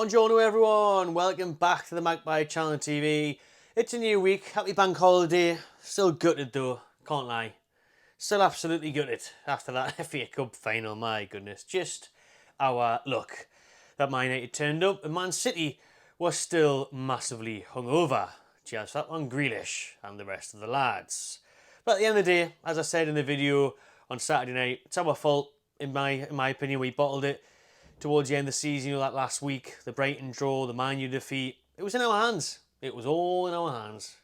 Buongiorno everyone, welcome back to the Magpie Channel TV. It's a new week, happy bank holiday, still gutted though, can't lie. Still absolutely gutted after that FA Cup final, my goodness. Just our luck that Man United turned up and Man City was still massively hungover. Just that one Grealish and the rest of the lads. But at the end of the day, as I said in the video on Saturday night, it's our fault, in my opinion. We bottled it towards the end of the season, you know, that last week, the Brighton draw, the Man U defeat. It was in our hands. It was all in our hands.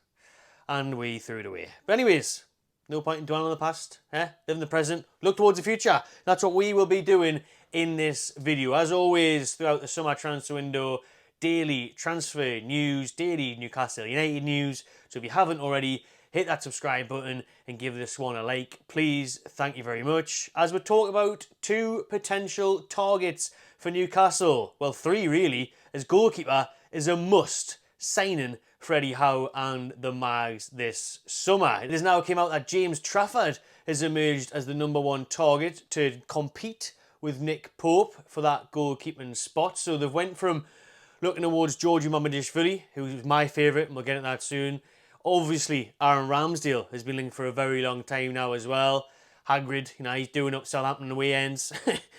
And we threw it away. But anyways, no point in dwelling on the past. Live in the present. Look towards the future. That's what we will be doing in this video. As always, throughout the summer transfer window, daily transfer news, daily Newcastle United news. So if you haven't already, hit that subscribe button and give this one a like, please. Thank you very much. As we talk about two potential targets for Newcastle, well, three really, as goalkeeper is a must signing for Eddie Howe and the Mags this summer. It has now come out that James Trafford has emerged as the #1 target to compete with Nick Pope for that goalkeeping spot. So they've went from looking towards Mamardashvili, who's my favourite, and we'll get into that soon. Obviously, Aaron Ramsdale has been linked for a very long time now as well. Hagrid, you know, he's doing up Southampton away ends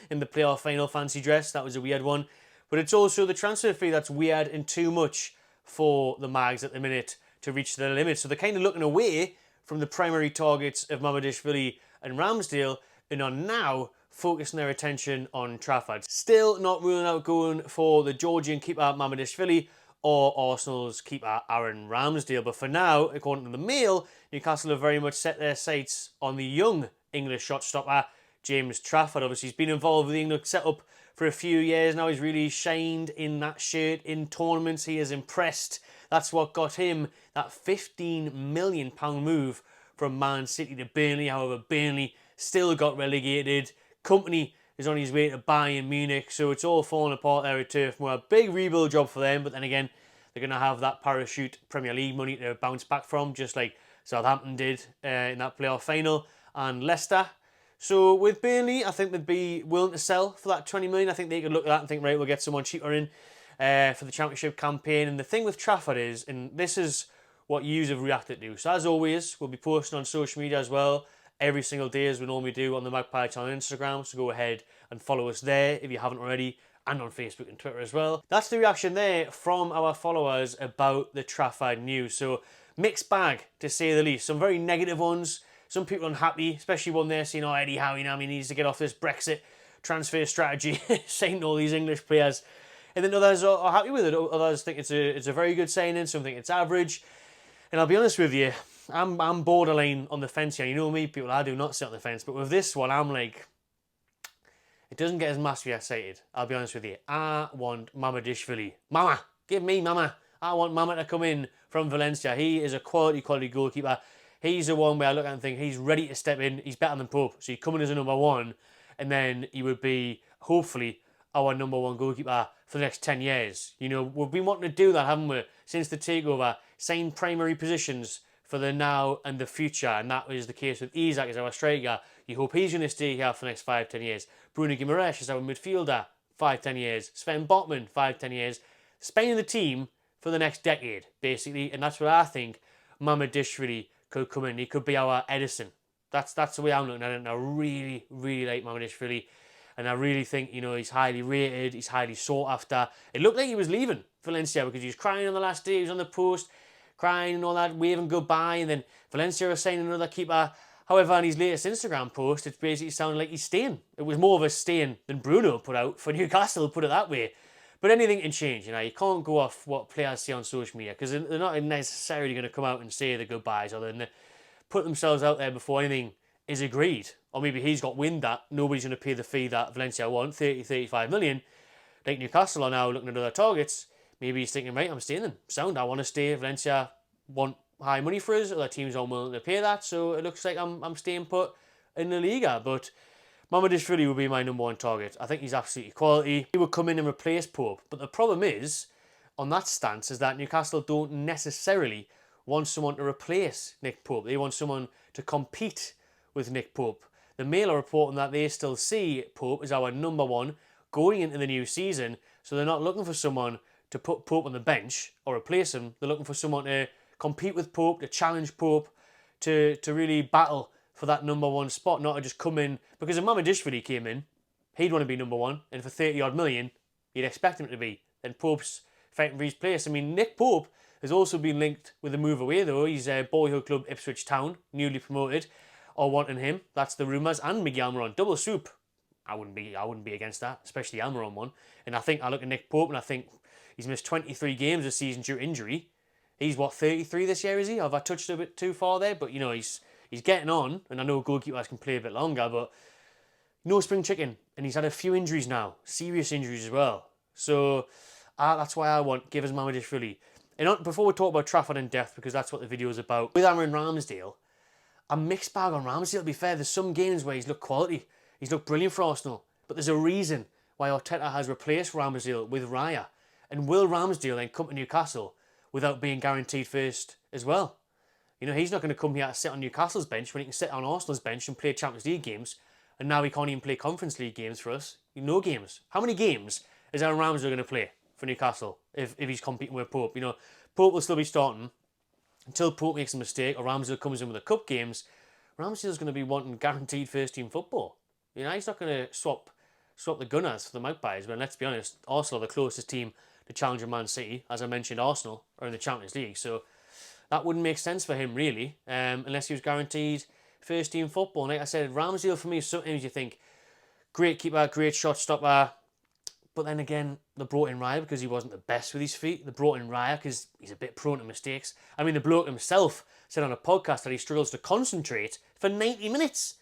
in the playoff final fancy dress. That was a weird one. But it's also the transfer fee that's weird and too much for the Mags at the minute to reach their limit. So they're kind of looking away from the primary targets of Mamardashvili and Ramsdale and are now focusing their attention on Trafford. Still not ruling out going for the Georgian keeper Mamardashvili or Arsenal's keeper Aaron Ramsdale. But for now, according to the Mail, Newcastle have very much set their sights on the young English shot stopper, James Trafford. Obviously, he's been involved with the England setup for a few years now. He's really shined in that shirt in tournaments. He has impressed. That's what got him that £15 million move from Man City to Burnley. However, Burnley still got relegated. Company is on his way to Bayern Munich, so it's all falling apart there at Turf Moor. A big rebuild job for them, but then again, they're going to have that parachute Premier League money to bounce back from, just like Southampton did in that playoff final, and Leicester. So with Burnley, I think they'd be willing to sell for that 20 million. I think they could look at that and think, right, we'll get someone cheaper in for the championship campaign. And the thing with Trafford is, and this is what you have reacted to. So as always, we'll be posting on social media as well every single day, as we normally do on the Magpie Channel on Instagram. So go ahead and follow us there if you haven't already, and on Facebook and Twitter as well. That's the reaction there from our followers about the Trafford news. So mixed bag, to say the least. Some very negative ones. Some people unhappy, especially one there saying, oh, Eddie Howe, you know, he needs to get off this Brexit transfer strategy, saying all these English players. And then others are happy with it. Others think it's a very good signing. Some think it's average. And I'll be honest with you, I'm borderline on the fence here. You know me, people, I do not sit on the fence. But with this one, I'm like, it doesn't get as massively excited. I'll be honest with you. I want Mamardashvili. Mama, give me Mama. I want Mama to come in from Valencia. He is a quality goalkeeper. He's the one where I look at and think he's ready to step in. He's better than Pope. So he'd come in as a #1, and then he would be, hopefully, our #1 goalkeeper for the next 10 years. You know, we've been wanting to do that, haven't we? Since the takeover, sign primary positions for the now and the future. And that is the case with Isak as our striker. You hope he's going to stay here for the next 5-10 years. Bruno Guimaraes as our midfielder, 5-10 years. Sven Botman, 5-10 years. Spending the team for the next decade, basically. And that's what I think Mamardashvili could come in. He could be our Edison. That's the way I'm looking at it. And I really, really like Mamardashvili. And I really think, you know, he's highly rated. He's highly sought after. It looked like he was leaving Valencia because he was crying on the last day. He was on the post, crying and all that, waving goodbye. And then Valencia was signing another keeper. However, on his latest Instagram post, it's basically sounding like he's staying. It was more of a staying than Bruno put out for Newcastle, put it that way. But anything can change, you know. You can't go off what players say on social media because they're not necessarily going to come out and say the goodbyes, other than put themselves out there before anything is agreed. Or maybe he's got wind that nobody's going to pay the fee that Valencia want, 30-35 million. Like Newcastle are now looking at other targets. Maybe he's thinking, right, I'm staying then. Sound, I want to stay. Valencia want high money for us. Other teams aren't willing to pay that. So it looks like I'm staying put in the Liga. But Mamardashvili will be my #1 target. I think he's absolutely quality. He would come in and replace Pope. But the problem is, on that stance, is that Newcastle don't necessarily want someone to replace Nick Pope. They want someone to compete with Nick Pope. The Mail are reporting that they still see Pope as our #1 going into the new season, So they're not looking for someone to put Pope on the bench or replace him. They're looking for someone to compete with Pope, to challenge Pope, to really battle for that number one spot, not to just come in. Because if Mamardashvili came in, he'd want to be number one, and for 30 odd million, you'd expect him to be. Then Pope's fighting for his place. I mean, Nick Pope has also been linked with a move away, though. He's boyhood club Ipswich Town, newly promoted, are wanting him. That's the rumours. And Miguel Almiron, double soup. I wouldn't be against that, especially the Almiron one. And I look at Nick Pope and I think he's missed 23 games this season due to injury. He's 33 this year, is he? Have I touched a bit too far there? But he's getting on, and I know goalkeepers can play a bit longer, but no spring chicken, and he's had a few injuries now, serious injuries as well. So that's why I give us Mamardashvili. And before we talk about Trafford in depth, because that's what the video is about, with Aaron Ramsdale, a mixed bag on Ramsdale, to be fair. There's some games where he's looked quality. He's looked brilliant for Arsenal. But there's a reason why Arteta has replaced Ramsdale with Raya. And will Ramsdale then come to Newcastle without being guaranteed first as well? He's not going to come here to sit on Newcastle's bench when he can sit on Arsenal's bench and play Champions League games. And now he can't even play Conference League games for us. No games. How many games is Aaron Ramsdale going to play for Newcastle if he's competing with Pope? Pope will still be starting until Pope makes a mistake or Ramsdale comes in with the cup games. Ramsdale's going to be wanting guaranteed first team football. He's not going to swap the Gunners for the Magpies. But let's be honest, Arsenal are the closest team to challenger Man City. As I mentioned, Arsenal are in the Champions League. So that wouldn't make sense for him, really, unless he was guaranteed first team football. And like I said, Ramsdale for me, sometimes you think, great keeper, great shot stopper. But then again, they brought in Raya because he wasn't the best with his feet. They brought in Raya because he's a bit prone to mistakes. I mean, the bloke himself said on a podcast that he struggles to concentrate for 90 minutes.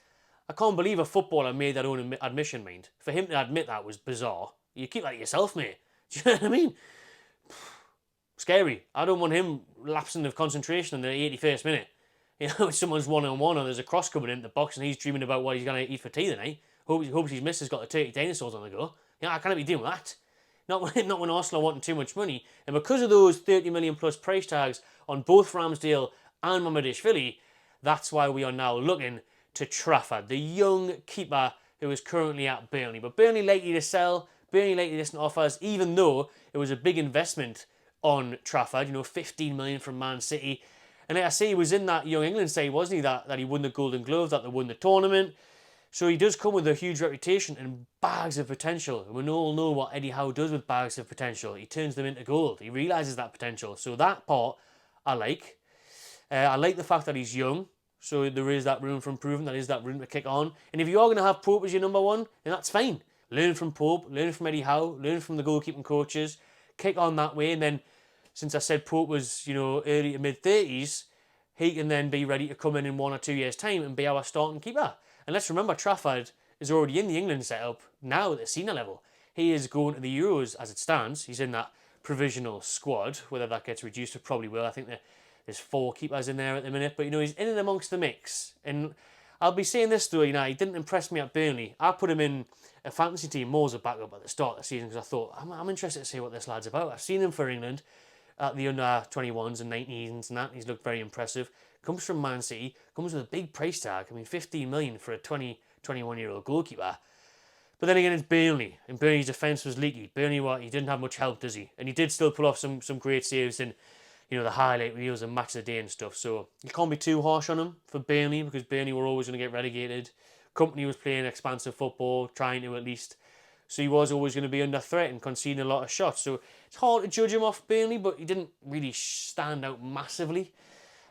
I can't believe a footballer made that own admission, mind. For him to admit that was bizarre. You keep that to yourself, mate. Do you know what I mean? Scary. I don't want him lapsing of concentration in the 81st minute. If someone's one-on-one or there's a cross coming into the box and he's dreaming about what he's going to eat for tea tonight. Hopes his missus got the turkey dinosaurs on the go. I can't be doing that. Not when Arsenal are wanting too much money. And because of those 30 million plus price tags on both Ramsdale and Mamardashvili, that's why we are now looking to Trafford, the young keeper who is currently at Burnley. But Burnley likely to sell, Burnley likely to listen to offers, even though it was a big investment on Trafford, 15 million from Man City. And like I say, he was in that Young England side, wasn't he? That he won the Golden Glove, that they won the tournament. So he does come with a huge reputation and bags of potential. And we all know what Eddie Howe does with bags of potential. He turns them into gold. He realises that potential. So that part I like. I like the fact that he's young. So there is that room for improvement. There is that room to kick on. And if you are going to have Pope as your number one, then that's fine. Learn from Pope. Learn from Eddie Howe. Learn from the goalkeeping coaches. Kick on that way. And then, since I said Pope was, early to mid-30s, he can then be ready to come in 1 or 2 years' time and be our starting keeper. And let's remember, Trafford is already in the England setup now at the senior level. He is going to the Euros as it stands. He's in that provisional squad. Whether that gets reduced, it probably will. I think there's 4 keepers in there at the minute. But, he's in and amongst the mix. And I'll be saying this, though, he didn't impress me at Burnley. I put him in a fantasy team more as a backup at the start of the season because I thought, I'm interested to see what this lad's about. I've seen him for England at the under 21s and 19s and that. He's looked very impressive. Comes from Man City, comes with a big price tag. 15 million for a 21-year-old goalkeeper. But then again, it's Burnley, and Burnley's defence was leaky. Burnley, he didn't have much help, does he? And he did still pull off some great saves in, the highlight reels and match of the day and stuff. So you can't be too harsh on him for Burnley because Burnley were always going to get relegated. Company was playing expansive football, trying to at least. So he was always going to be under threat and conceding a lot of shots. So it's hard to judge him off Burnley, but he didn't really stand out massively.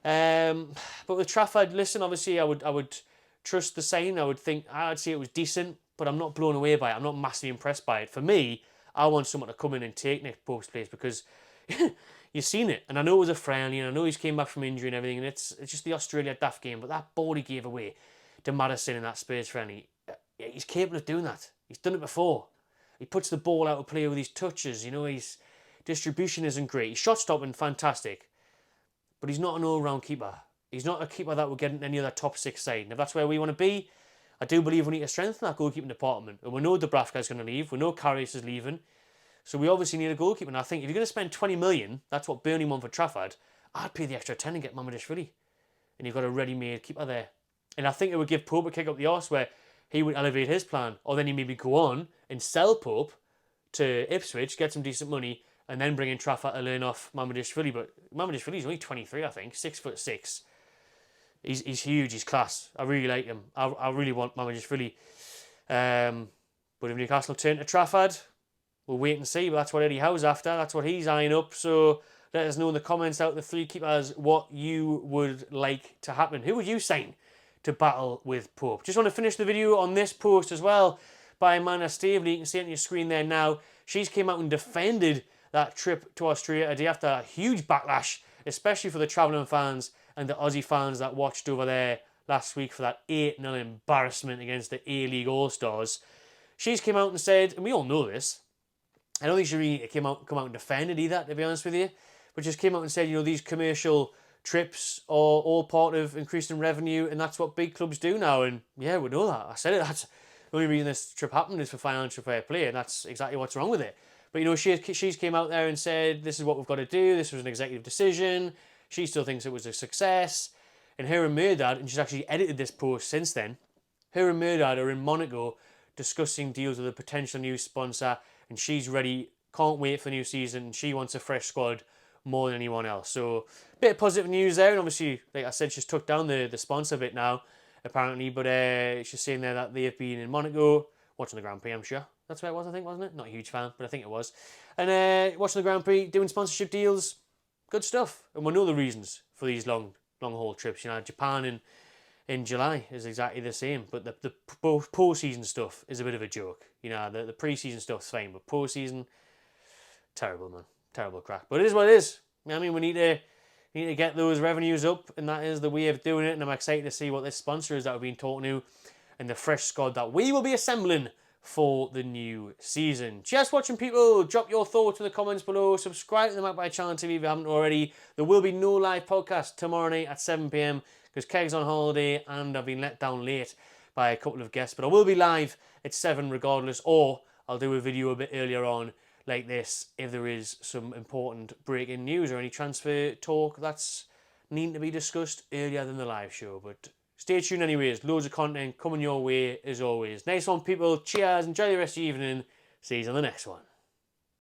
But with Trafford, listen, obviously I would trust the sign. I'd say it was decent, but I'm not blown away by it. I'm not massively impressed by it. For me, I want someone to come in and take Nick Pope's place because you've seen it. And I know it was a friendly, and I know he's came back from injury and everything, and it's just the Australia daft game, but that ball he gave away to Madison in that Spurs friendly, he's capable of doing that. He's done it before. He puts the ball out of play with his touches. His distribution isn't great. His shot stopping, fantastic. But he's not an all-round keeper. He's not a keeper that will get in any other top 6 side. And if that's where we want to be, I do believe we need to strengthen that goalkeeping department. And we know Dubravka's going to leave. We know Karius is leaving. So we obviously need a goalkeeper. And I think if you're going to spend 20 million, that's what Burnley want for Trafford, I'd pay the extra 10 and get Mamardashvili. And you've got a ready-made keeper there. And I think it would give Pope a kick up the arse where he would elevate his plan. Or then he maybe go on and sell Pope to Ipswich, get some decent money, and then bring in Trafford to learn off Mamardashvili. But Mamardashvili's only 23, I think, 6'6". He's huge. He's class. I really like him. I really want Mamardashvili. But if Newcastle turn to Trafford, we'll wait and see. But that's what Eddie Howe's after. That's what he's eyeing up. So let us know in the comments out the three keepers what you would like to happen. Who would you sign to battle with Pope? Just want to finish the video on this post as well by Amanda Staveley. You can see it on your screen there now. She's came out and defended that trip to Australia a day after a huge backlash, especially for the travelling fans and the Aussie fans that watched over there last week for that 8-0 embarrassment against the A-League All-Stars. She's came out and said, and we all know this, I don't think she really come out and defended either, to be honest with you, but just came out and said, these commercial trips are all part of increasing revenue, and that's what big clubs do now. And yeah, we know that. I said it. That's the only reason this trip happened is for financial fair play, and that's exactly what's wrong with it. But she's came out there and said, this is what we've got to do. This was an executive decision. She still thinks it was a success. And her and Murdad, and she's actually edited this post since then, her and Murdad are in Monaco discussing deals with a potential new sponsor, and she's ready, can't wait for the new season. She wants a fresh squad more than anyone else. So a bit of positive news there, and obviously, like I said, she's took down the sponsor bit now, apparently, but she's saying there that they've been in Monaco, watching the Grand Prix, I'm sure. That's where it was, I think, wasn't it? Not a huge fan, but I think it was. And watching the Grand Prix, doing sponsorship deals, good stuff. And we know the reasons for these long haul trips. Japan in July is exactly the same, but the post-season stuff is a bit of a joke. The pre-season stuff's fine, but post-season, terrible, man. Terrible crack. But it is what it is. We need to get those revenues up, and that is the way of doing it. And I'm excited to see what this sponsor is that we've been talking to, and the fresh squad that we will be assembling for the new season. Cheers for watching, people. Drop your thoughts in the comments below. Subscribe to the Magpie Channel TV if you haven't already. There will be no live podcast tomorrow night at 7 p.m. because Keg's on holiday and I've been let down late by a couple of guests. But I will be live at 7 regardless, or I'll do a video a bit earlier on like this if there is some important breaking news or any transfer talk that's needing to be discussed earlier than the live show. But stay tuned anyways. Loads of content coming your way as always. Nice one, people. Cheers. Enjoy the rest of the evening. See you on the next one.